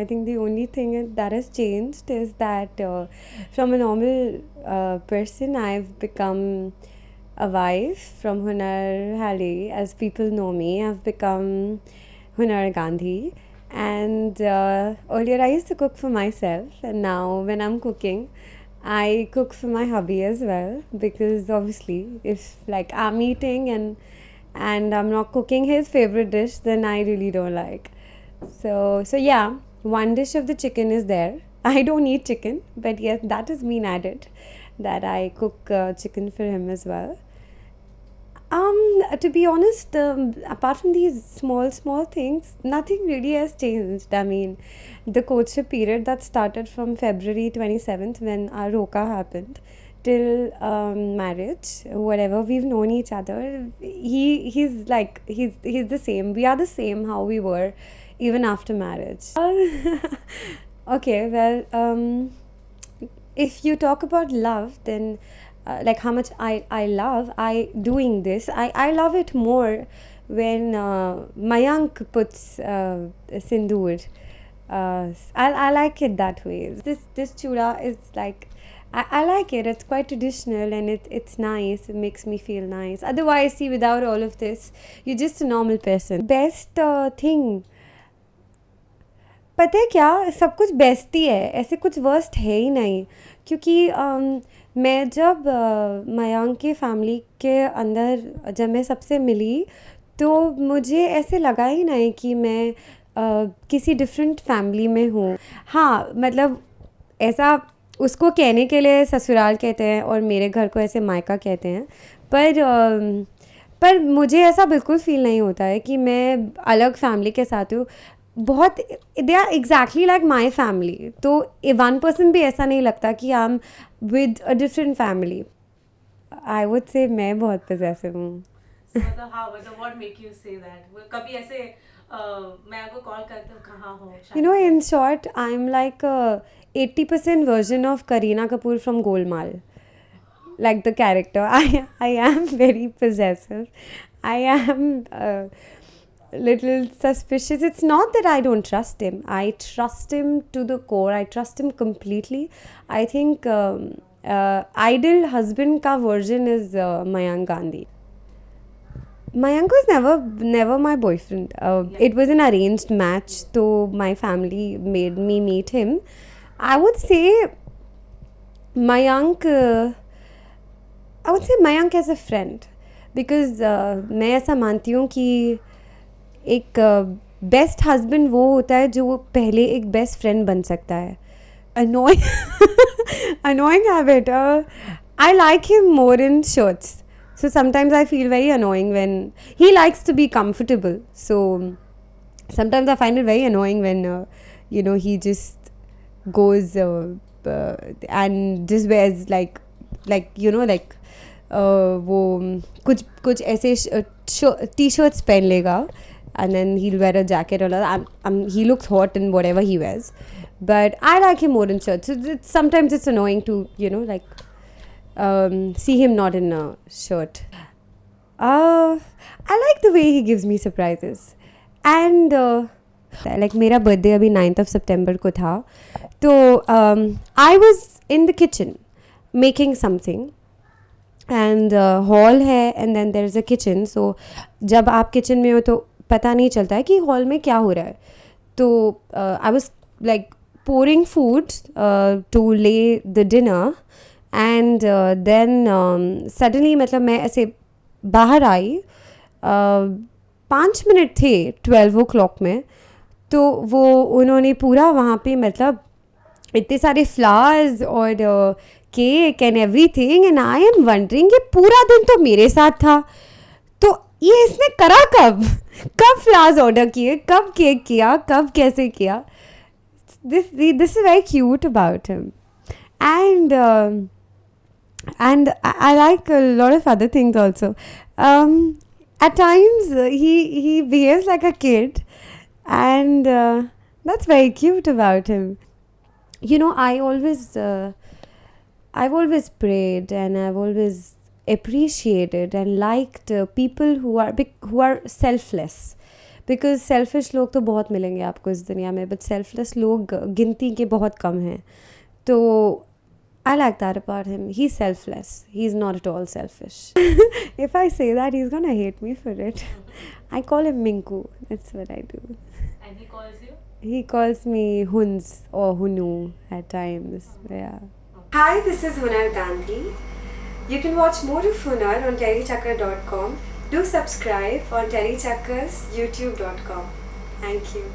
think the only thing that has changed is that from a normal person, I've become a wife. From Hunar Hali, as people know me, I've become Hunar Gandhi. And earlier, I used to cook for myself, and now when I'm cooking, I cook for my hubby as well, because obviously, if like I'm eating and I'm not cooking his favorite dish, then I really don't like. So yeah, one dish of the chicken is there. I don't eat chicken, but yes, that is mean added that I cook chicken for him as well. To be honest, apart from these small things, nothing really has changed. I mean, the courtship period that started from February 27th when our Roka happened till marriage, whatever we've known each other, he's the same. We are the same how we were even after marriage. Okay, well, if you talk about love, then like how much I love I doing this, I love it more when Mayank puts sindoor. I like it that way. This chura is like I like it. It's quite traditional and it's nice. It makes me feel nice. Otherwise, see, without all of this, you're just a normal person. Best thing, पता है क्या, सब कुछ best ही है, ऐसे कुछ worst है ही नहीं, क्योंकि मैं जब मयांक के फैमिली के अंदर जब मैं सबसे मिली, तो मुझे ऐसे लगा ही नहीं कि मैं किसी डिफरेंट फैमिली में हूँ. हाँ, मतलब ऐसा उसको कहने के लिए ससुराल कहते हैं और मेरे घर को ऐसे मायका कहते हैं, पर मुझे ऐसा बिल्कुल फ़ील नहीं होता है कि मैं अलग फैमिली के साथ हूँ. बहुत they are exactly like my family, तो 1% भी ऐसा नहीं लगता कि I am with a different family. I would say मैं बहुत पजेसिव हूँ. मतलब हाँ, मतलब what make you say that? कभी ऐसे मैं आपको कॉल करती हूँ, कहाँ हो? You know, in short, I'm like a 80% version of Kareena Kapoor from Golmaal. Like the character. I am very possessive. I am little suspicious. It's not that I don't trust him. I trust him to the core. I trust him completely. I think ideal husband ka version is Mayank Gandhi. Mayank was never my boyfriend. It was an arranged match, so my family made me meet him. I would say Mayank. I would say Mayank as a friend, because मैं ऐसा मानती हूँ कि एक best husband वो होता है जो पहले एक बेस्ट फ्रेंड बन सकता है. Annoying, annoying habit. I like him more in shirts. So sometimes I feel very annoying when he likes to be comfortable. So sometimes I find it very annoying when he just goes and just wears like वो कुछ ऐसे t-shirts पहन लेगा, and then he'll wear a jacket or he looks hot in whatever he wears. But I like him more in shirts. Sometimes it's annoying to see him not in a shirt. I like the way he gives me surprises. And like मेरा birthday अभी 9th of September को था, तो I was in the kitchen making something. And hall है and then there is a kitchen. So जब आप kitchen में हो तो पता नहीं चलता है कि hall में क्या हो रहा है. तो I was like pouring food to lay the dinner, and then suddenly मतलब मैं ऐसे बाहर आई, 5 मिनट थे 12 o'clock में, तो वो उन्होंने पूरा वहाँ पे मतलब इतने सारे फ्लावर्स और cake and everything, and I am wondering ये पूरा दिन तो मेरे साथ था, तो ये इसने करा कब फ्लावर्स ऑर्डर किए, कब केक किया, कब कैसे किया. This is very cute about him. And I like a lot of other things also. At times he behaves like a kid, and that's very cute about him. I've always prayed, and I've always appreciated and liked people who are selfless, because selfish लोग तो बहुत मिलेंगे आपको इस दुनिया में, but selfless लोग गिनती के बहुत कम हैं. तो I like that about him. He's selfless. He's not at all selfish. If I say that, he's gonna hate me for it. I call him Minku. That's what I do. And he calls you? He calls me Huns or Hunu at times. Yeah. Hi, this is Hunar Gandhi. You can watch more of Hunar on terrychakra.com. Do subscribe on terrychakras youtube.com. Thank you.